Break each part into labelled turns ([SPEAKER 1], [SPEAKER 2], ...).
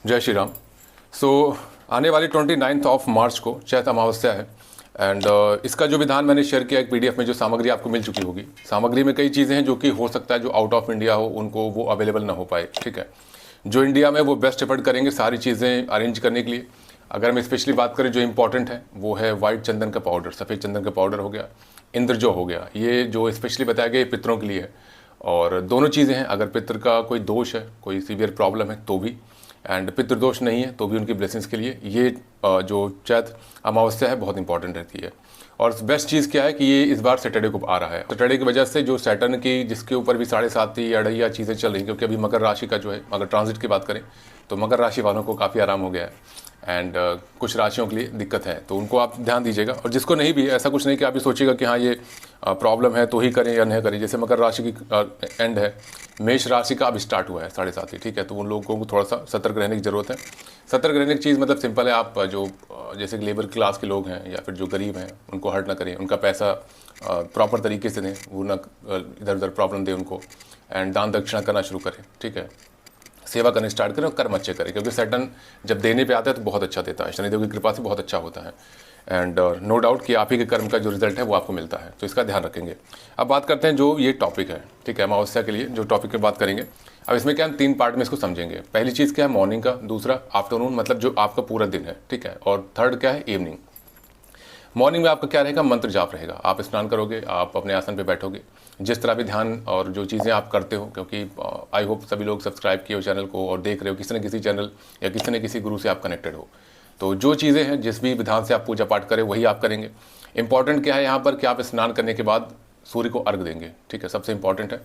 [SPEAKER 1] जय श्री राम। आने वाली 29 ऑफ मार्च को चैत अमावस्या है एंड इसका जो विधान मैंने शेयर किया एक पीडीएफ में, जो सामग्री आपको मिल चुकी होगी। सामग्री में कई चीज़ें हैं जो कि हो सकता है जो आउट ऑफ इंडिया हो उनको वो अवेलेबल ना हो पाए, ठीक है। जो इंडिया में वो बेस्ट एफर्ट करेंगे सारी चीज़ें अरेंज करने के लिए। अगर हम स्पेशली बात करें जो इंपॉर्टेंट है वो है वाइट चंदन का पाउडर, सफ़ेद चंदन का पाउडर हो गया, इंद्रजौ हो गया। ये जो स्पेशली बताया गया ये पितरों के लिए है। और दोनों चीज़ें हैं, अगर पितर का कोई दोष है, कोई सीवियर प्रॉब्लम है तो भी, एंड पितृदोष नहीं है तो भी उनकी ब्लेसिंग्स के लिए ये जो चैत अमावस्या है बहुत इंपॉर्टेंट रहती है। और बेस्ट चीज़ क्या है कि ये इस बार सैटरडे को आ रहा है। सैटरडे की वजह से जो सैटर्न की जिसके ऊपर भी 7.5 अढ़ैया चीज़ें चल रही, क्योंकि अभी मकर राशि का जो है, अगर ट्रांजिट की बात करें तो मकर राशि वालों को काफ़ी आराम हो गया है एंड कुछ राशियों के लिए दिक्कत है, तो उनको आप ध्यान दीजिएगा। और जिसको नहीं भी, ऐसा कुछ नहीं कि आप भी सोचिएगा कि हाँ ये प्रॉब्लम है तो ही करें या नहीं करें। जैसे मकर राशि की एंड है, मेष राशि का अब स्टार्ट हुआ है 7.5, ठीक है। तो उन लोगों को थोड़ा सा सतर्क रहने की ज़रूरत है। सतर्क रहने की चीज़ मतलब सिंपल है, आप जो जैसे कि लेबर क्लास के लोग हैं या फिर जो गरीब हैं उनको हर्ट ना करें, उनका पैसा प्रॉपर तरीके से दें, वो ना इधर उधर प्रॉब्लम दें उनको, एंड दान दक्षिणा करना शुरू करें, ठीक है। सेवा करने स्टार्ट करें और कर्म अच्छे करें, क्योंकि सैटर्न जब देने पे आता है तो बहुत अच्छा देता है, शनिदेव की कृपा से बहुत अच्छा होता है। एंड नो डाउट कि आप ही के कर्म का जो रिजल्ट है वो आपको मिलता है, तो इसका ध्यान रखेंगे। अब बात करते हैं जो ये टॉपिक है, ठीक है, अमावस्या के लिए जो टॉपिक की बात करेंगे। अब इसमें क्या हम 3 पार्ट में इसको समझेंगे। पहली चीज़ क्या है, मॉर्निंग का। दूसरा आफ्टरनून, मतलब जो आपका पूरा दिन है, ठीक है। और थर्ड क्या है, इवनिंग। मॉर्निंग में आपका क्या रहेगा, मंत्र जाप रहेगा। आप स्नान करोगे, आप अपने आसन पे बैठोगे, जिस तरह भी ध्यान और जो चीज़ें आप करते हो, क्योंकि आई होप सभी लोग सब्सक्राइब किए हो चैनल को और देख रहे हो, किसी न किसी चैनल या किसी न किसी गुरु से आप कनेक्टेड हो। तो जो चीज़ें हैं, जिस भी विधान से आप पूजा पाठ करें वही आप करेंगे। इंपॉर्टेंट क्या है यहाँ पर कि आप स्नान करने के बाद सूर्य को अर्घ देंगे, ठीक है, सबसे इंपॉर्टेंट है।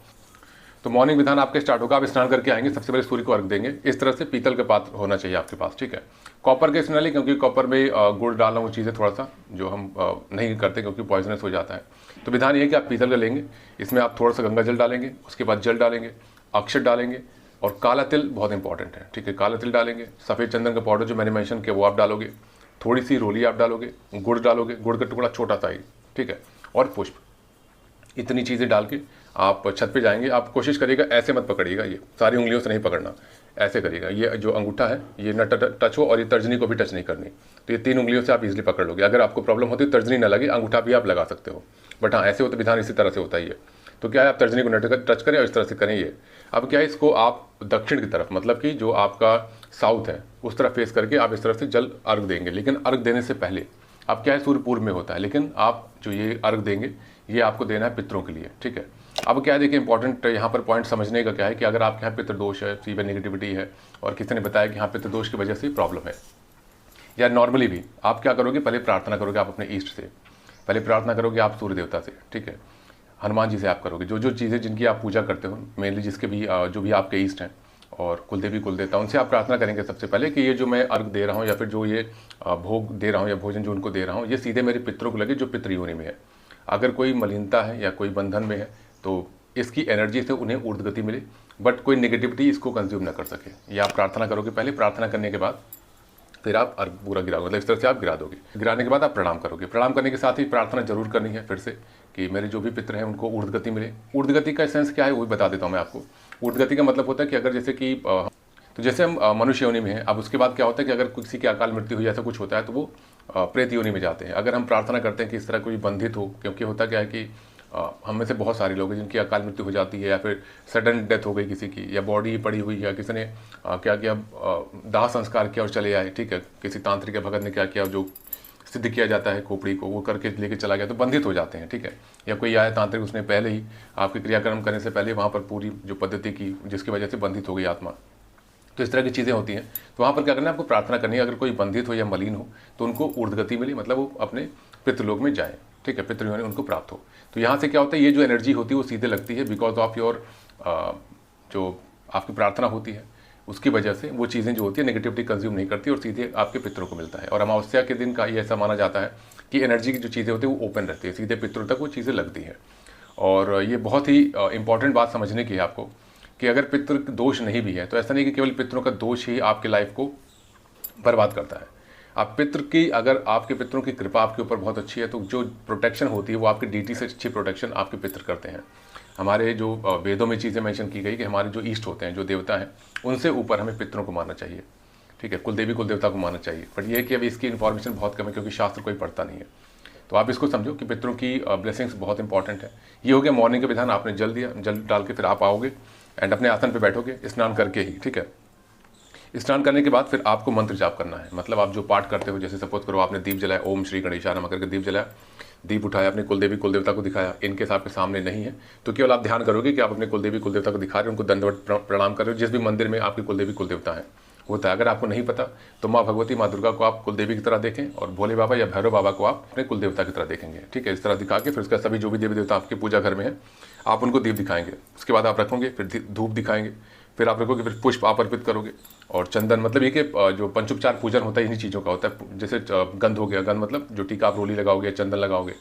[SPEAKER 1] तो मॉर्निंग विधान आपके स्टार्ट होगा, आप स्नान करके आएंगे, सबसे पहले सूर्य को अर्घ देंगे। इस तरह से पीतल का पात्र होना चाहिए आपके पास, ठीक है। कॉपर के इसलिए, क्योंकि कॉपर में गुड़ डालना वो चीज़ें थोड़ा सा जो हम नहीं करते क्योंकि पॉइजनस हो जाता है। तो विधान ये है कि आप पीतल का लेंगे, इसमें आप थोड़ा सा गंगा जल डालेंगे, उसके बाद जल डालेंगे, अक्षत डालेंगे और काला तिल बहुत इंपॉर्टेंट है, ठीक है, काला तिल डालेंगे। सफ़ेद चंदन का पाउडर जो मैंने मेंशन किया वो आप डालोगे, थोड़ी सी रोली आप डालोगे, गुड़ डालोगे, गुड़ का टुकड़ा छोटा सा ही, ठीक है, और पुष्प। इतनी चीज़ें डाल के आप छत पे जाएंगे। आप कोशिश करिएगा ऐसे मत पकड़िएगा, ये सारी उंगलियों से नहीं पकड़ना, ऐसे करिएगा। ये जो अंगूठा है ये न टच हो और ये तर्जनी को भी टच नहीं करनी। तो ये 3 उंगलियों से आप इजीली पकड़ लोगे। अगर आपको प्रॉब्लम होती है तर्जनी ना लगे, अंगूठा भी आप लगा सकते हो, बट हाँ ऐसे होता विधान इसी तरह से होता ही है। तो क्या है, आप तर्जनी को न टच करें और इस तरह से करें ये। अब क्या है, इसको आप दक्षिण की तरफ, मतलब कि जो आपका साउथ है उस तरफ फेस करके आप इस तरफ से जल अर्घ देंगे। लेकिन अर्घ देने से पहले अब क्या है, सूर्य पूर्व में होता है, लेकिन आप जो ये अर्घ देंगे ये आपको देना है पितरों के लिए, ठीक है। अब क्या है, देखिए इंपॉर्टेंट यहाँ पर पॉइंट समझने का क्या है कि अगर आपके यहाँ पितृदोष है, सीवियर नेगेटिविटी है और किसी ने बताया कि हाँ पितृदोष की वजह से प्रॉब्लम है, या नॉर्मली भी आप क्या करोगे, पहले प्रार्थना करोगे आप अपने ईष्ट से, पहले प्रार्थना करोगे आप सूर्य देवता से, ठीक है, हनुमान जी से आप करोगे। जो जो चीज़ें जिनकी आप पूजा करते हो, मेनली जिसके भी जो भी आपके ईष्ट हैं और कुलदेवी कुलदेवता, उनसे आप प्रार्थना करेंगे सबसे पहले कि ये जो मैं अर्घ दे रहा हूँ या फिर जो ये भोग दे रहा हूँ या भोजन जो उनको दे रहा हूँ, ये सीधे मेरे पितरों को लगे जो पितृयोनि में है। अगर कोई मलिनता है या कोई बंधन में है तो इसकी एनर्जी से उन्हें ऊर्ध्व गति मिले, बट कोई नेगेटिविटी इसको कंज्यूम ना कर सके। ये आप प्रार्थना करोगे पहले, प्रार्थना करने के बाद फिर आप अर्घ पूरा गिराओगे, मतलब इस तरह से आप गिरा दोगे। गिराने के बाद आप प्रणाम करोगे। प्रणाम करने के साथ ही प्रार्थना जरूर करनी है फिर से कि मेरे जो भी पितर हैं उनको ऊर्ध्व गति मिले। ऊर्ध्व गति का सेंस क्या है वो भी बता देता हूँ मैं आपको। ऊर्ध्व गति का मतलब होता है कि अगर जैसे कि तो जैसे हम मनुष्य योनि में हैं, अब उसके बाद क्या होता है कि अगर किसी की अकाल मृत्यु हुई, ऐसा कुछ होता है तो वो प्रेत योनि में जाते हैं। अगर हम प्रार्थना करते हैं कि इस तरह कोई बंधित हो, क्योंकि होता क्या है कि हम में से बहुत सारे लोग हैं जिनकी अकाल मृत्यु हो जाती है या फिर सडन डेथ हो गई किसी की, या बॉडी पड़ी हुई है, किसी ने क्या किया, दाह संस्कार किया और चले आए, ठीक है, किसी तांत्रिक या भगत ने क्या किया, जो सिद्ध किया जाता है खोपड़ी को, वो करके लेके चला गया, तो बंधित हो जाते हैं, ठीक है। या कोई आया तांत्रिक, उसने पहले ही आपके क्रियाक्रम करने से पहले वहाँ पर पूरी जो पद्धति की, जिसकी वजह से बंधित हो गई आत्मा, तो इस तरह की चीज़ें होती हैं। तो वहाँ पर क्या करना है, आपको प्रार्थना करनी है। अगर कोई बंधित हो या मलिन हो तो उनको ऊर्ध्व गति मिले, मतलब वो अपने पितृलोक में जाए, ठीक है, पितृयोनि उनको प्राप्त हो। तो यहाँ से क्या होता है, ये जो एनर्जी होती है वो सीधे लगती है बिकॉज ऑफ योर जो आपकी प्रार्थना होती है उसकी वजह से वो चीज़ें जो होती है नेगेटिविटी कंज्यूम नहीं करती और सीधे आपके पितरों को मिलता है। और अमावस्या के दिन का ये ऐसा माना जाता है कि एनर्जी की जो चीज़ें होती है वो ओपन रहती है, सीधे पितरों तक वो चीज़ें लगती हैं। और ये बहुत ही इंपॉर्टेंट बात समझने की है आपको कि अगर पितृ दोष नहीं भी है तो ऐसा नहीं कि केवल पितरों का दोष ही आपके लाइफ को बर्बाद करता है। आप पितृ की, अगर आपके पितरों की कृपा आपके ऊपर बहुत अच्छी है तो जो प्रोटेक्शन होती है वो आपके डीटी से अच्छी प्रोटेक्शन आपके पितृ करते हैं। हमारे जो वेदों में चीज़ें मेंशन की गई कि हमारे जो ईष्ट होते हैं, जो देवता हैं, उनसे ऊपर हमें पितरों को मानना चाहिए। ठीक है, कुल देवी कुल देवता को मानना चाहिए। बट ये है कि अभी इसकी इन्फॉर्मेशन बहुत कम है क्योंकि शास्त्र कोई पढ़ता नहीं है। तो आप इसको समझो कि पितरों की ब्लेसिंग्स बहुत इंपॉर्टेंट है। ये हो गया मॉर्निंग का विधान, आपने जल दिया, जल डाल के फिर आप आओगे एंड अपने आसन पे बैठोगे स्नान करके ही, ठीक है। स्नान करने के बाद फिर आपको मंत्र जाप करना है, मतलब आप जो पाठ करते हो, जैसे सपोज करो आपने दीप जलाया, ओम श्री गणेशाय नमः करके दीप जलाया, दीप उठाया, अपने कुलदेवी कुलदेवता को दिखाया, इनकेस आपके सामने नहीं है तो केवल आप ध्यान करोगे कि आप अपने कुलदेवी कुलदेवता को दिखा रहे हो, उनको दंडवत प्रणाम कर रहे हो जिस भी मंदिर में आपके कुलदेवी कुलदेवता है होता है। अगर आपको नहीं पता तो माँ भगवती माँ दुर्गा को आप कुलदेवी की तरह देखें और भोले बाबा या भैरव बाबा को आप अपने कुलदेवता की तरह देखेंगे, ठीक है। इस तरह दिखा के फिर उसका सभी जो भी देवी देवता आपके पूजा घर में है आप उनको दीप दिखाएंगे, उसके बाद आप रखोगे, फिर धूप दिखाएंगे, फिर आप रखोगे, फिर पुष्प आप अर्पित करोगे और चंदन, मतलब ये कि जो पंचोपचार पूजन होता है इन्हीं चीज़ों का होता है। जैसे गंध हो गया, गंध मतलब जो टीका आप रोली लगाओगे, चंदन लगाओगे,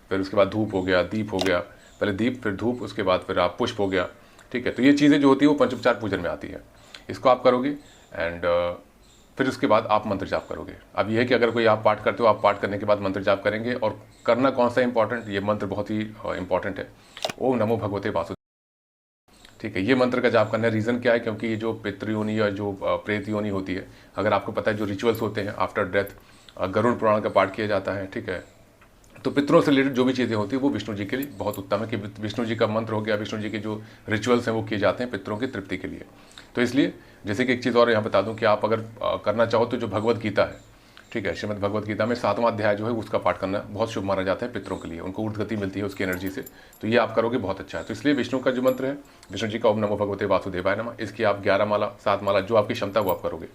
[SPEAKER 1] फिर उसके बाद धूप हो गया, दीप हो गया, पहले दीप फिर धूप, उसके बाद फिर आप पुष्प हो गया, ठीक है। तो ये चीज़ें जो होती है वो पंचोपचार पूजन में आती है, इसको आप करोगे एंड फिर उसके बाद आप मंत्र जाप करोगे। अब ये है कि अगर कोई आप पाठ करते हो, आप पाठ करने के बाद मंत्र जाप करेंगे और करना कौन सा इंपॉर्टेंट, ये मंत्र बहुत ही इंपॉर्टेंट है, ओम नमो भगवते वासुदेवाय, ठीक है। ये मंत्र का जाप करना है। रीज़न क्या है, क्योंकि ये जो पितृयोनि या जो प्रेत योनि होती है, अगर आपको पता है जो रिचुअल्स होते हैं आफ्टर डेथ गरुड़ पुराण का पाठ किया जाता है, ठीक है। तो पितरों से रिलेटेड जो भी चीज़ें होती है वो विष्णु जी के लिए बहुत उत्तम है कि विष्णु जी का मंत्र हो गया, विष्णु जी के जो रिचुअल्स हैं वो किए जाते हैं पितरों की तृप्ति के लिए। तो इसलिए जैसे कि एक चीज़ और यहाँ बता दूँ कि आप अगर करना चाहो तो जो भगवद गीता है, ठीक है, श्रीमद् भगवद गीता में 7वां अध्याय जो है उसका पाठ करना बहुत शुभ माना जाता है पितरों के लिए, उनको ऊर्ध्वगति मिलती है उसकी एनर्जी से, तो ये आप करोगे बहुत अच्छा है। तो इसलिए विष्णु का जो मंत्र है, विष्णु जी का ओम नमो भगवते वासुदेवाय नमः, इसकी आप 11 माला 7 माला जो आपकी क्षमता वो आप करोगे,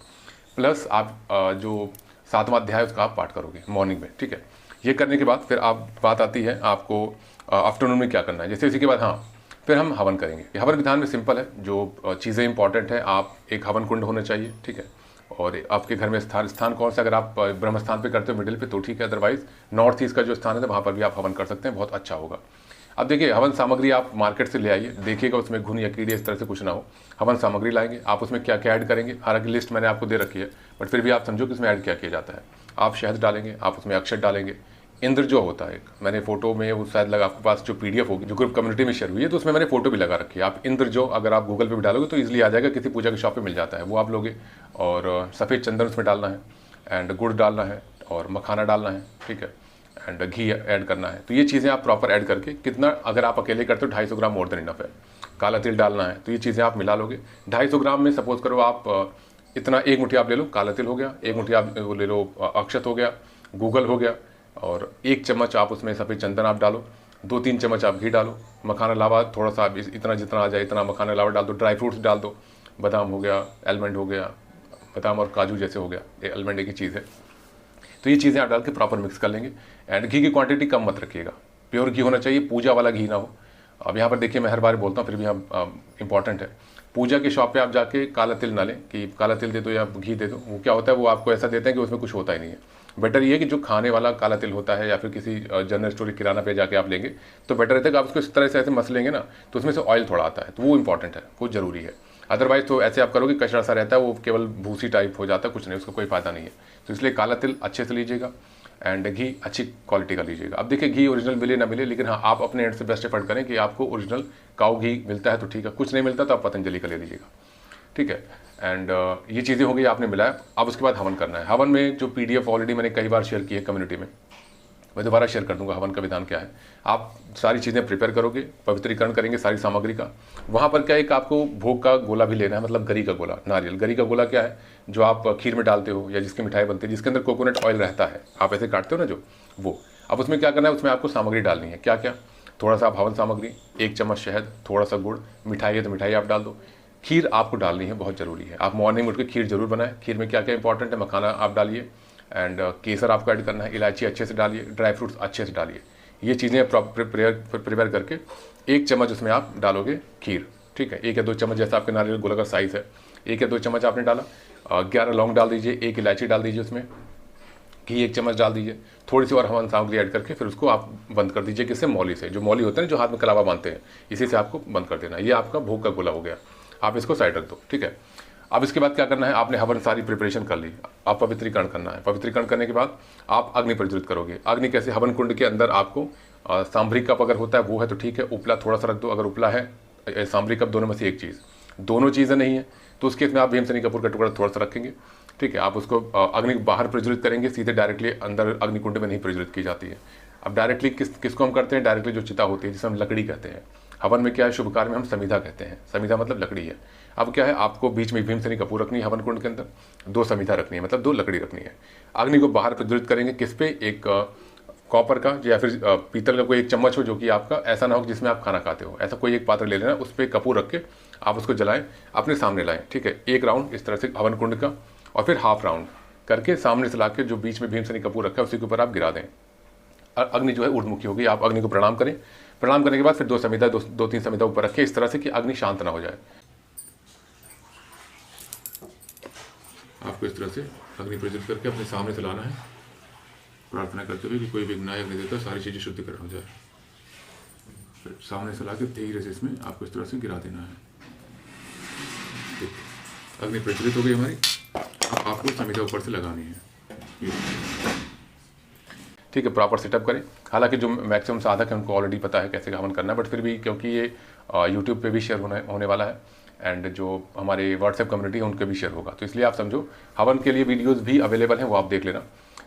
[SPEAKER 1] प्लस आप जो 7वां अध्याय उसका आप पाठ करोगे मॉर्निंग में, ठीक है। ये करने के बाद फिर आप बात आती है आपको आफ्टरनून में क्या करना है। जैसे इसी के बाद फिर हम हवन करेंगे। ये हवन विधान में सिंपल है, जो चीज़ें इंपॉर्टेंट है, आप एक हवन कुंड होना चाहिए, ठीक है। और आपके घर में स्थान कौन सा, अगर आप ब्रह्म स्थान पे करते हो मिडिल पे तो ठीक है, अदरवाइज नॉर्थ ईस्ट का जो स्थान है वहाँ पर भी आप हवन कर सकते हैं, बहुत अच्छा होगा। अब देखिए हवन सामग्री आप मार्केट से ले आइए, देखिएगा उसमें घुन या कीड़े इस तरह से कुछ ना हो। हवन सामग्री लाएंगे, आप उसमें क्या क्या ऐड करेंगे, हालांकि लिस्ट मैंने आपको दे रखी है, बट फिर भी आप समझो कि उसमें ऐड क्या किया जाता है। आप शहद डालेंगे, आप उसमें अक्षत डालेंगे, इंद्र जो होता है, मैंने फोटो में वो शायद लगा, आपके पास जो PDF होगी जो ग्रुप कम्युनिटी में शेयर हुई है तो उसमें मैंने फोटो भी लगा रखी है। आप इंद्र जो अगर आप गूगल पे भी डालोगे तो इजीली आ जाएगा, किसी पूजा की शॉप पे मिल जाता है, वो आप लोगे। और सफ़ेद चंदन उसमें डालना है एंड गुड़ डालना है और मखाना डालना है, ठीक है, एंड घी ऐड करना है। तो ये चीज़ें आप प्रॉपर ऐड करके, कितना अगर आप अकेले करते हो 250 ग्राम मोर देन इनफ है। काला तिल डालना है, तो ये चीज़ें आप मिला लोगे। 250 ग्राम में सपोज करो आप इतना, एक मुट्ठी आप ले लो काला तिल हो गया, एक मुट्ठी आप वो ले लो अक्षत हो गया, गूगल हो गया, और 1 चम्मच आप उसमें सफ़ेद चंदन आप डालो, 2-3 चम्मच आप घी डालो, मखाना लावा थोड़ा सा इतना जितना आ जाए इतना मखाना लावा डाल दो, ड्राई फ्रूट्स डाल दो, बादाम हो गया, आलमंड हो गया, बादाम और काजू जैसे हो गया, ये आलमंड एक ही चीज़ है। तो ये चीज़ें आप डाल के प्रॉपर मिक्स कर लेंगे एंड घी की क्वांटिटी कम मत रखिएगा, प्योर घी होना चाहिए, पूजा वाला घी ना हो। अब यहाँ पर देखिए मैं हर बार बोलता हूँ फिर भी हम इंपॉर्टेंट है, पूजा के शॉप पे आप जाके काला तिल ना लें कि काला तिल दे दो या घी दे दो, वो क्या होता है वो आपको ऐसा देते हैं कि उसमें कुछ होता ही नहीं है। बेटर ये है कि जो खाने वाला काला तिल होता है या फिर किसी जनरल स्टोर किराना पे जाके आप लेंगे तो बेटर रहता है कि आप उसको इस तरह से ऐसे मस लेंगे ना तो उसमें से ऑयल थोड़ा आता है, तो वो इंपॉर्टेंट है, वो जरूरी है। अदरवाइज तो ऐसे आप करोगे कचरा सा रहता है, वो केवल भूसी टाइप हो जाता है, कुछ नहीं, उसका कोई फायदा नहीं है। तो इसलिए काला तिल अच्छे से लीजिएगा एंड घी अच्छी क्वालिटी का लीजिएगा। अब देखिए घी ओरिजिनल मिले ना मिले, लेकिन हाँ आप अपने एंड से बेस्ट एफर्ट करें कि आपको ओरिजिनल काऊ घी मिलता है तो ठीक है, कुछ नहीं मिलता तो आप पतंजलि का ले लीजिएगा, ठीक है। एंड ये चीज़ें हो गई आपने मिलाया। अब उसके बाद हवन करना है। हवन में जो PDF ऑलरेडी मैंने कई बार शेयर की है कम्युनिटी में, मैं दोबारा शेयर कर दूंगा हवन का विधान क्या है। आप सारी चीज़ें प्रिपेयर करोगे, पवित्रीकरण करेंगे सारी सामग्री का। वहाँ पर क्या है कि आपको भोग का गोला भी लेना है, मतलब गरी का गोला, नारियल। गरी का गोला क्या है, जो आप खीर में डालते हो या जिसकी मिठाई बनती है जिसके अंदर कोकोनट ऑयल रहता है, आप ऐसे काटते हो ना जो, वो। अब उसमें क्या करना है, उसमें आपको सामग्री डालनी है। क्या क्या, थोड़ा सा आप हवन सामग्री, 1 चम्मच शहद, थोड़ा सा गुड़, मिठाई है तो मिठाई आप डाल दो, खीर आपको डालनी है, बहुत ज़रूरी है। आप मॉर्निंग में उठ के खीर जरूर बनाएं। खीर में क्या क्या इंपॉर्टेंट है, मखाना आप डालिए एंड केसर आपको ऐड करना है, इलायची अच्छे से डालिए, ड्राई फ्रूट्स अच्छे से डालिए। ये चीज़ें प्रिपेयर करके 1 चम्मच उसमें आप डालोगे खीर, ठीक है। 1 या 2 चम्मच जैसा आपके नारियल गोला का साइज़ है, 1 या 2 चम्मच आपने डाला। 11 लौंग डाल दीजिए, 1 इलायची डाल दीजिए उसमें, घी 1 चम्मच डाल दीजिए, थोड़ी सी और हवन सामग्री ऐड करके फिर उसको आप बंद कर दीजिए। किससे, मौली से। जो मौली होते हैं जो हाथ में कलावा बांधते हैं, इसी से आपको बंद कर देना। ये आपका भोग का गोला हो गया, आप इसको साइड रख दो, ठीक है। अब इसके बाद क्या करना है, आपने हवन सारी प्रिपरेशन कर ली, आप पवित्रीकरण करना है। पवित्रीकरण करने के बाद आप अग्नि प्रज्वलित करोगे। अग्नि कैसे, हवन कुंड के अंदर आपको सांभरी कप अगर होता है वो है तो ठीक है, उपला थोड़ा सा रख दो, अगर उपला है सांभरी कप, दोनों में से एक चीज़, दोनों चीज़ें नहीं है तो उसके इसमें आप भीमसेनी कपूर का टुकड़ा थोड़ा सा रखेंगे ठीक है। आप उसको अग्नि को बाहर प्रज्वलित करेंगे, सीधे डायरेक्टली अंदर अग्निकुंड में नहीं प्रज्वलित की जाती है। अब डायरेक्टली किसको हम करते हैं, डायरेक्टली जो चिता होती है जिसे हम लकड़ी कहते हैं। हवन में क्या है, शुभ कार्य में हम समिधा कहते हैं, समिधा मतलब लकड़ी है। अब क्या है, आपको बीच में भीमसेनी कपूर रखनी है हवन कुंड के अंदर, 2 समिधा रखनी है, मतलब 2 लकड़ी रखनी है। अग्नि को बाहर प्रज्वलित करेंगे किस पे, एक कॉपर का या फिर पीतल का कोई एक चम्मच हो जो कि आपका ऐसा ना हो जिसमें आप खाना खाते हो, ऐसा कोई एक पात्र ले लेना, उस पर कपूर रख के आप उसको जलाएं, अपने सामने लाएं। ठीक है, 1 राउंड इस तरह से हवन कुंड का, और फिर हाफ राउंड करके सामने से ला के जो बीच में भीमसेनी कपूर रखा है उसी के ऊपर आप गिरा दें। अग्नि जो है ऊर्ध्वमुखी होगी। आप अग्नि को प्रणाम करें, प्रणाम करने के बाद फिर 2 समिधा 2-3 समिधा ऊपर रखें इस तरह से कि अग्नि शांत ना हो जाए। आपको इस तरह से अग्नि प्रज्वलित करके अपने सामने से लाना है, प्रार्थना करते हुए कि कोई विघ्न अग्नि देवता सारी चीज़ें शुद्धिकरण हो जाए। फिर सामने से ला के धीरे से इसमें आपको इस तरह से गिरा देना है। अग्नि प्रज्वलित हो गई हमारी। अब आपको समिधा ऊपर से लगानी है। ठीक है, प्रॉपर सेटअप करें। हालांकि जो मैक्सिमम साधक हैं उनको ऑलरेडी पता है कैसे हवन करना है, बट फिर भी क्योंकि ये यूट्यूब पे भी शेयर होने वाला है एंड जो हमारे व्हाट्सएप कम्युनिटी है उनके भी शेयर होगा, तो इसलिए आप समझो हवन के लिए वीडियोज़ भी अवेलेबल हैं, वो आप देख लेना।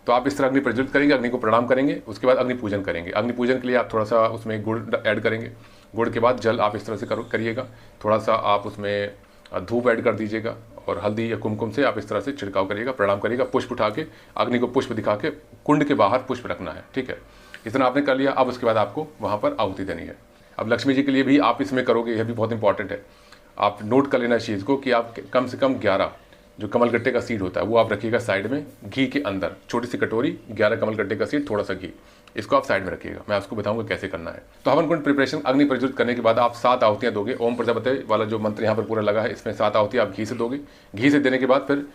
[SPEAKER 1] तो आप इस तरह अग्नि प्रज्वलित करेंगे, अग्नि को प्रणाम करेंगे, उसके बाद अग्नि पूजन करेंगे। अग्नि पूजन के लिए आप थोड़ा सा उसमें गुड़ ऐड करेंगे, गुड़ के बाद जल आप इस तरह से करिएगा, थोड़ा सा आप उसमें धूप ऐड कर दीजिएगा और हल्दी या कुमकुम से आप इस तरह से छिड़काव करिएगा, प्रणाम करिएगा। पुष्प उठा के अग्नि को पुष्प दिखा के कुंड के बाहर पुष्प रखना है। ठीक है, इतना आपने कर लिया। अब उसके बाद आपको वहाँ पर आहुति देनी है। अब लक्ष्मी जी के लिए भी आप इसमें करोगे, यह भी बहुत इंपॉर्टेंट है। आप नोट कर लेना इस चीज़ को कि आप कम से कम 11 जो कमलगट्टे का सीड होता है वो आप रखिएगा साइड में, घी के अंदर, छोटी सी कटोरी 11 कमलगट्टे का सीड, थोड़ा सा घी, इसको आप साइड में रखिएगा। मैं आपको बताऊंगा कैसे करना है। तो हवन कुंड प्रिपरेशन अग्नि प्रज्वलित करने के बाद आप 7 आहुतियाँ दोगे। ओम प्रजापति वाला जो मंत्र यहाँ पर पूरा लगा है, इसमें 7 आहुति आप घी से दोगे। घी से देने के बाद फिर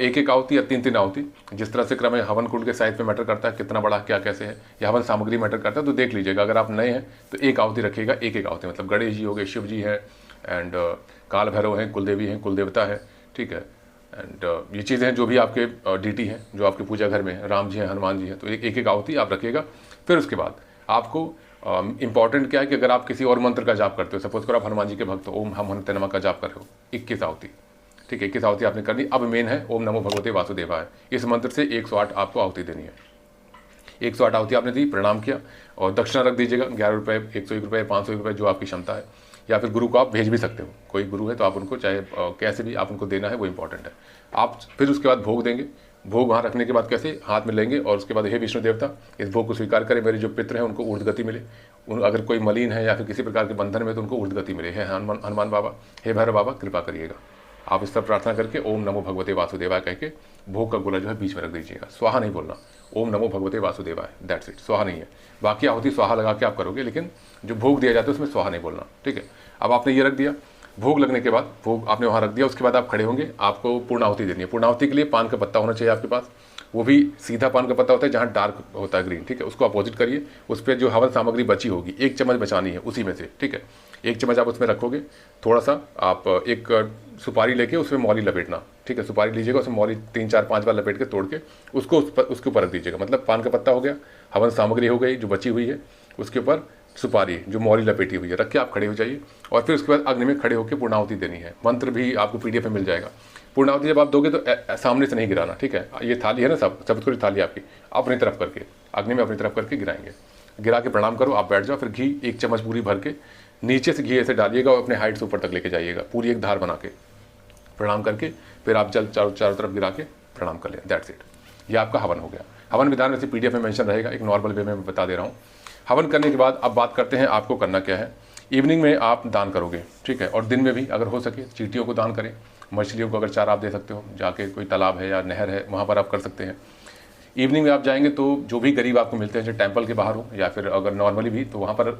[SPEAKER 1] 1-1 आहुति या 3-3 आहुति, जिस तरह से क्रम है। हवन कुंड के साइज पे मैटर करता है, कितना बड़ा क्या कैसे है, या हवन सामग्री मैटर करता है, तो देख लीजिएगा। अगर आप नए हैं तो 1 आहुति रखिएगा, 1-1 आहुति, मतलब गणेश जी हो गए, शिव जी हैं एंड काल भैरव हैं, कुलदेवी हैं, कुलदेवता है। ठीक है, एंड ये चीज़ें हैं जो भी आपके डीटी हैं, जो आपके पूजा घर में है, राम जी हैं, हनुमान जी हैं, तो 1-1 आहुति आप रखिएगा। फिर उसके बाद आपको इंपॉर्टेंट क्या है कि अगर आप किसी और मंत्र का जाप करते हो, सपोज करो आप हनुमान जी के भक्त हो, ओम हम हनुमते नमः का जाप कर रहे हो, 21 आहुति। ठीक है, 21 आहुति आपने कर ली। अब मेन है ओम नमो भगवते वासुदेवाय, इस मंत्र से 108 आपको आहुति देनी है। 108 आहुति आपने दी, प्रणाम किया, और दक्षिणा रख दीजिएगा 11 रुपये, 101 रुपये, 500 रुपये, जो आपकी क्षमता है। या फिर गुरु को आप भेज भी सकते हो, कोई गुरु है तो आप उनको चाहे कैसे भी आप उनको देना है, वो इंपॉर्टेंट है। आप फिर उसके बाद भोग देंगे। भोग वहाँ रखने के बाद कैसे हाथ में लेंगे, और उसके बाद हे विष्णु देवता, इस भोग को स्वीकार करें, मेरे जो पितृ हैं उनको ऊर्ध्व गति मिले, अगर कोई मलिन है या फिर किसी प्रकार के बंधन में तो उनको ऊर्ध्व गति मिले। हे हनुमान बाबा, हे भैरव बाबा, कृपा करिएगा। आप इस तरह प्रार्थना करके ओम नमो भगवते वासुदेवाय कह के भोग का गोला जो है बीच में रख दीजिएगा। स्वाहा नहीं बोलना, ओम नमो भगवते वासुदेवाय, दैट्स इट, स्वाहा नहीं है। बाकी आहुति स्वाहा लगा के आप करोगे, लेकिन जो भोग दिया जाता है उसमें स्वाहा नहीं बोलना। ठीक है, अब आपने ये रख दिया। भोग लगने के बाद भोग आपने वहाँ रख दिया, उसके बाद आप खड़े होंगे, आपको पूर्णाहुति देनी है। पूर्णाहुति के लिए पान का पत्ता होना चाहिए आपके पास, वो भी सीधा पान का पत्ता होता है जहाँ डार्क होता है ग्रीन। ठीक है, उसको अपोजिट करिए, उस पर जो हवन सामग्री बची होगी 1 चम्मच बचानी है उसी में से। ठीक है, 1 चम्मच आप उसमें रखोगे, थोड़ा सा आप एक सुपारी लेके उसमें मौली लपेटना। ठीक है, सुपारी लीजिएगा, उसमें मौली 3-4-5 बार लपेट के तोड़ के उसको उसके ऊपर रख दीजिएगा। मतलब पान का पत्ता हो गया, हवन सामग्री हो गई जो बची हुई है, उसके ऊपर सुपारी जो मौली लपेटी हुई है रख के आप खड़े हो जाइए। और फिर उसके बाद अग्नि में खड़े होकर पूर्णाहुति देनी है। मंत्र भी आपको PDF में मिल जाएगा। पूर्णाहुति जब आप दोगे तो सामने से नहीं गिराना। ठीक है, ये थाली है ना, सब थोड़ी थाली आपकी, अपनी तरफ करके अग्नि में अपनी तरफ करके गिराएंगे। गिरा के प्रणाम करो, आप बैठ जाओ। फिर घी 1 चम्मच पूरी भर के नीचे से घी ऐसे डालिएगा और अपने हाइट से ऊपर तक लेके जाइएगा, पूरी एक धार बना के। प्रणाम करके फिर आप जल चारों तरफ गिरा के प्रणाम कर लें, दैट्स इट। ये आपका हवन हो गया। हवन विधान वैसे PDF में मेंशन रहेगा, एक नॉर्मल वे में बता दे रहा हूँ। हवन करने के बाद अब बात करते हैं आपको करना क्या है। इवनिंग में आप दान करोगे। ठीक है, और दिन में भी अगर हो सके चींटियों को दान करें, मछलियों को अगर चारा आप दे सकते हो, जाके कोई तालाब है या नहर है वहाँ पर आप कर सकते हैं। इवनिंग में आप जाएंगे तो जो भी गरीब आपको मिलते हैं, जो टेम्पल के बाहर हो या फिर अगर नॉर्मली भी, तो वहाँ पर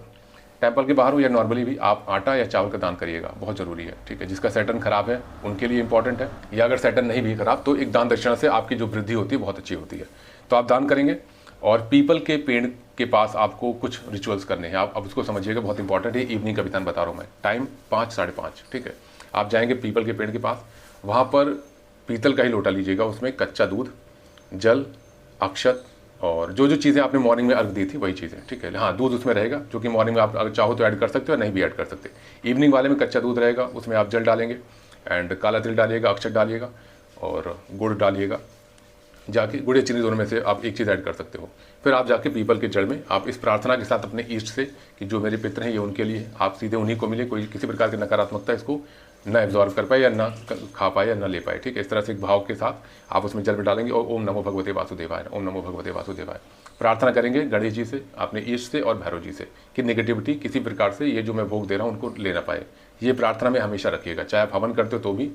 [SPEAKER 1] टेम्पल के बाहर हो या नॉर्मली भी आप आटा या चावल का दान करिएगा, बहुत ज़रूरी है। ठीक है, जिसका सैटर्न खराब है उनके लिए इंपॉर्टेंट है, या अगर सैटर्न नहीं भी खराब तो एक दान दक्षिणा से आपकी जो वृद्धि होती है बहुत अच्छी होती है। तो आप दान करेंगे। और पीपल के पेड़ के पास आपको कुछ रिचुअल्स करने हैं। आप अब उसको समझिएगा, बहुत इंपॉर्टेंट है। इवनिंग का विधान बता रहा हूँ मैं, टाइम 5-5:30। ठीक है, आप जाएंगे पीपल के पेड़ के पास, वहाँ पर पीतल का ही लोटा लीजिएगा, उसमें कच्चा दूध, जल, अक्षत और जो जो चीज़ें आपने मॉर्निंग में अर्घ दी थी वही चीज़ें। ठीक है, हाँ, दूध उसमें रहेगा, जो कि मॉर्निंग में आप अगर चाहो तो ऐड कर सकते हो, नहीं भी ऐड कर सकते। इवनिंग वाले में कच्चा दूध रहेगा, उसमें आप जल डालेंगे एंड काला तिल डालिएगा, अक्षत डालिएगा और गुड़ डालिएगा, जाके गुड़ या चीनी दोनों में से आप एक चीज़ ऐड कर सकते हो। फिर आप जाके पीपल के जड़ में आप इस प्रार्थना के साथ अपने ईष्ट से कि जो मेरे पितर हैं ये उनके लिए, आप सीधे उन्हीं को मिले, कोई किसी प्रकार की नकारात्मकता इसको ना एब्जॉर्व कर पाए या ना खा पाए या ना ले पाए, ठीक है। इस तरह से एक भाव के साथ आप उसमें जल में डालेंगे और ओम नमो भगवते वासुदेवाय, ओम नमो भगवते वासुदेवाय प्रार्थना करेंगे गणेश जी से, अपने ईष्ट से और भैरव जी से कि नेगेटिविटी किसी प्रकार से ये जो मैं भोग दे रहा हूँ उनको ले ना पाए। ये प्रार्थना में हमेशा रखिएगा, चाहे आप हवन करते हो तो भी,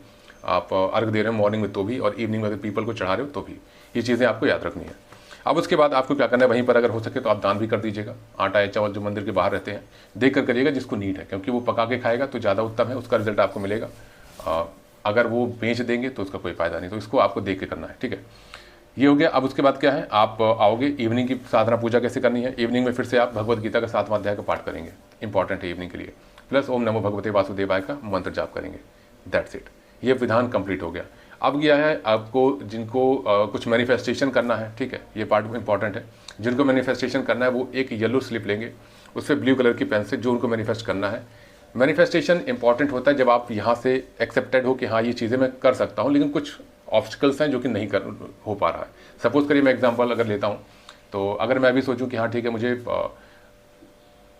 [SPEAKER 1] आप अर्घ दे रहे हो मॉर्निंग में तो भी, और इवनिंग में अगर पीपल को चढ़ा रहे हो तो भी, ये चीज़ें आपको याद रखनी है। अब उसके बाद आपको क्या करना है, वहीं पर अगर हो सके तो आप दान भी कर दीजिएगा। आटा या चावल जो मंदिर के बाहर रहते हैं देख कर करिएगा जिसको नीड है, क्योंकि वो पका के खाएगा तो ज़्यादा उत्तम है, उसका रिजल्ट आपको मिलेगा। अगर वो बेच देंगे तो उसका कोई फ़ायदा नहीं, तो इसको आपको देख के करना है, ठीक है। ये हो गया। अब उसके बाद क्या है, आप आओगे इवनिंग की साधना पूजा कैसे करनी है। इवनिंग में फिर से आप भगवत गीता का 7वां अध्याय का पाठ करेंगे, इंपॉर्टेंट है इवनिंग के लिए, प्लस ओम नमो भगवते वासुदेवाय का मंत्र जाप करेंगे। दैट्स इट, ये विधान कंप्लीट हो गया। अब क्या है, आपको जिनको कुछ मैनिफेस्टेशन करना है, ठीक है, ये पार्ट इंपॉर्टेंट है। जिनको मैनिफेस्टेशन करना है वो एक येलो स्लिप लेंगे, उस पर ब्लू कलर की पेन से जो उनको मैनिफेस्ट करना है। मैनिफेस्टेशन इंपॉर्टेंट होता है जब आप यहाँ से एक्सेप्टेड हो कि हाँ ये चीज़ें मैं कर सकता हूँ, लेकिन कुछ ऑब्स्टिकल्स हैं जो कि नहीं हो पा रहा है। सपोज करिए मैं एग्जांपल अगर लेता हूँ, तो अगर मैं अभी सोचूं कि हाँ ठीक है मुझे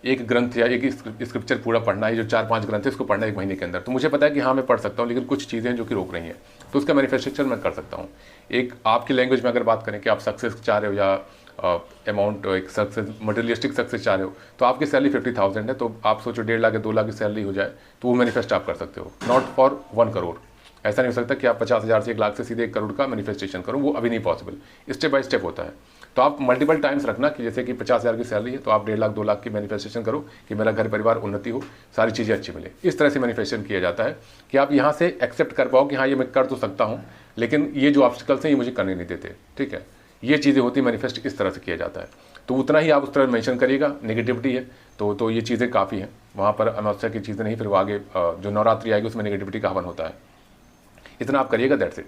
[SPEAKER 1] एक ग्रंथ या एक स्क्रिप्चर पूरा पढ़ना है, जो 4-5 ग्रंथ है इसको पढ़ना है 1 महीने के अंदर, तो मुझे पता है कि हाँ मैं पढ़ सकता हूँ, लेकिन कुछ चीज़ें जो कि रोक रही हैं, तो उसका मैनिफेस्टेशन मैं कर सकता हूँ। एक आपकी लैंग्वेज में अगर बात करें कि आप सक्सेस चाह रहे हो या अमाउंट एक सक्सेस मटेरियलिस्टिक सक्सेस चाह रहे हो, तो आपकी सैलरी 50,000 है, तो आप सोचो 1.5 लाख या 2 लाख की सैलरी हो जाए, तो वो मैनिफेस्ट आप कर सकते हो। नॉट फॉर 1 करोड़, ऐसा नहीं हो सकता कि आप 50,000 से 1 लाख से सीधे 1 करोड़ का मैनिफेस्टेशन करो, वो अभी नहीं पॉसिबल। स्टेप बाय स्टेप होता है। तो आप मल्टीपल टाइम्स रखना कि जैसे कि 50,000 की सैलरी है तो आप 1.5 लाख 2 लाख की मैनिफेस्टेशन करो कि मेरा घर परिवार उन्नति हो, सारी चीज़ें अच्छी मिले। इस तरह से मैनिफेस्टेशन किया जाता है कि आप यहाँ से एक्सेप्ट कर पाओ कि हाँ ये मैं कर तो सकता हूँ, लेकिन ये जो ऑब्स्टिकल्स हैं ये मुझे करने नहीं देते, ठीक है। ये चीज़ें होती मैनिफेस्ट इस तरह से किया जाता है। तो उतना ही आप उस तरह मेंशन करिएगा। नेगेटिविटी है तो ये चीज़ें काफ़ी हैं, वहाँ पर अनावश्यक की चीज़ें नहीं, फिर वो आगे जो नवरात्रि आएगी उसमें नेगेटिविटी का हवन होता है, इतना आप करिएगा, दैट्स इट।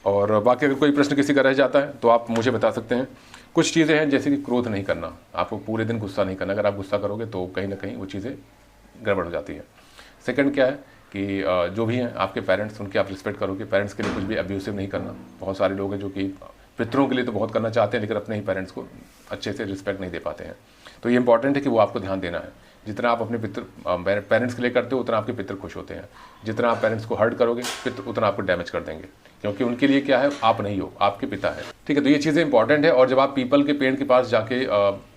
[SPEAKER 1] और बाकी अगर कोई प्रश्न किसी का रह जाता है तो आप मुझे बता सकते हैं। कुछ चीज़ें हैं जैसे कि क्रोध नहीं करना, आपको पूरे दिन गुस्सा नहीं करना। अगर आप गुस्सा करोगे तो कहीं ना कहीं वो चीज़ें गड़बड़ हो जाती है। सेकंड क्या है कि जो भी हैं आपके पेरेंट्स, उनकी आप रिस्पेक्ट करोगे। पेरेंट्स के लिए कुछ भी अब्यूसिव नहीं करना। बहुत सारे लोग हैं जो कि पितरों के लिए तो बहुत करना चाहते हैं, लेकिन अपने ही पेरेंट्स को अच्छे से रिस्पेक्ट नहीं दे पाते हैं। तो ये इंपॉर्टेंट है कि वो आपको ध्यान देना है। जितना आप अपने पेरेंट्स के लिए करते हो उतना आपके पितर खुश होते हैं। जितना आप पेरेंट्स को हर्ट करोगे पितर उतना आपको डैमेज कर देंगे, क्योंकि उनके लिए क्या है, आप नहीं हो, आपके पिता है, ठीक है। तो ये चीज़ें इंपॉर्टेंट है। और जब आप पीपल के पेड़ के पास जाके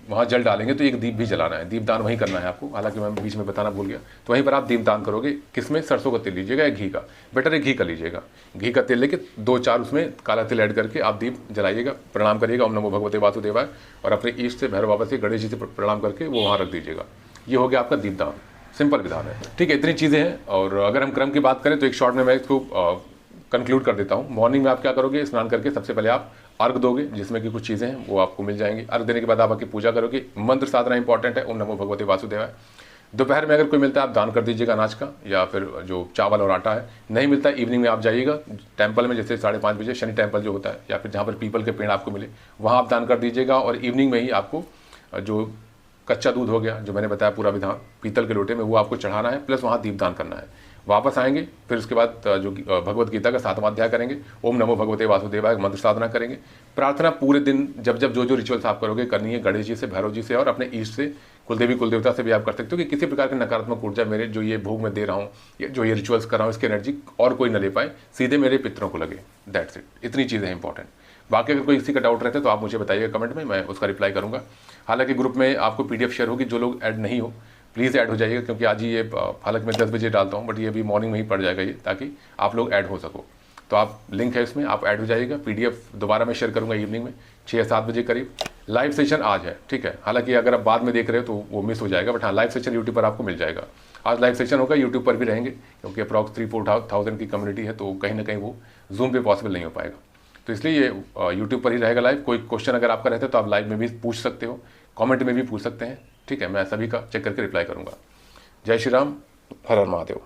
[SPEAKER 1] वहाँ जल डालेंगे तो एक दीप भी जलाना है, दीपदान वहीं करना है आपको। हालांकि मैं बीच में बताना भूल गया, तो वहीं पर आप दीपदान करोगे। किसमें? सरसों का तेल लीजिएगा या घी का, बेटर है घी का लीजिएगा। घी का तेल लेके 2-4 उसमें काला तिल ऐड करके आप दीप जलाइएगा, प्रणाम करिएगा ओम नमो भगवते वासुदेवाय, और अपने ईष्ट से भैरव बाबा से गणेश जी से प्रणाम करके वो वहाँ रख दीजिएगा। ये हो गया आपका दीपदान, सिंपल विधान है, ठीक है। इतनी चीज़ें हैं। और अगर हम क्रम की बात करें तो एक शॉर्ट में मैं इसको कंक्लूड कर देता हूँ। मॉर्निंग में आप क्या करोगे, स्नान करके सबसे पहले आप अर्घ दोगे, जिसमें कि कुछ चीज़ें हैं वो आपको मिल जाएंगी। अर्घ देने के बाद आप आके पूजा करोगे। मंत्र साधना इंपॉर्टेंट है, ओम नमो भगवते वासुदेवाय। दोपहर में अगर कोई मिलता है आप दान कर दीजिएगा अनाज का, या फिर जो चावल और आटा है। नहीं मिलता है इवनिंग में आप जाइएगा टेंपल में, जैसे 5:30 बजे शनि टेंपल जो होता है, या फिर जहाँ पर पीपल के पेड़ आपको मिले वहाँ आप दान कर दीजिएगा। और इवनिंग में ही आपको जो कच्चा दूध हो गया, जो मैंने बताया पूरा विधान, पीतल के लोटे में, वो आपको चढ़ाना है, प्लस वहाँ दीपदान करना है। वापस आएंगे, फिर उसके बाद जो भगवत गीता का 7वां अध्याय करेंगे, ओम नमो भगवते वासुदेवाय मंत्र साधना करेंगे। प्रार्थना पूरे दिन जब जो रिचुअल्स आप करोगे करनी है गणेश जी से, भैरव जी से, और अपने ईष्ट से, कुलदेवी कुलदेवता से भी आप कर सकते हो कि किसी प्रकार की नकारात्मक ऊर्जा मेरे जो ये भोग में दे रहा हूँ, जो ये रिचुअल्स कर रहा हूँ, इसकी एनर्जी और कोई न ले पाए, सीधे मेरे पितरों को लगे। That's it. इतनी चीज़ें हैं इंपॉर्टेंट। बाकी अगर कोई किसी का डाउट रहता है तो आप मुझे बताइएगा कमेंट में, मैं उसका रिप्लाई करूँगा। हालांकि ग्रुप में आपको PDF शेयर होगी, जो लोग ऐड नहीं हो प्लीज़ ऐड हो जाइएगा, क्योंकि आज ही ये, हालांकि मैं 10 बजे डालता हूँ, बट ये अभी मॉर्निंग में ही पड़ जाएगा ये, ताकि आप लोग ऐड हो सको। तो आप लिंक है इसमें, आप ऐड हो जाइएगा। PDF दोबारा मैं शेयर करूँगा इवनिंग में 6-7 बजे करीब। लाइव सेशन आज है, ठीक है। हालांकि अगर आप बाद में देख रहे हो तो वो मिस हो जाएगा, बट हाँ लाइव सेशन यूट्यूब पर आपको मिल जाएगा। आज लाइव सेशन होगा, यूट्यूब पर भी रहेंगे, क्योंकि अप्रॉक्स 3-4 थाउजेंड की कम्युनिटी है, तो कहीं ना कहीं वो जूम पे पॉसिबल नहीं हो पाएगा। तो इसलिए ये यूट्यूब पर ही रहेगा लाइव। कोई क्वेश्चन अगर आपका रहता है तो आप लाइव में भी पूछ सकते हो, कमेंट में भी पूछ सकते हैं, ठीक है। मैं सभी का चेक करके रिप्लाई करूँगा। जय श्री राम, हर हर महादेव।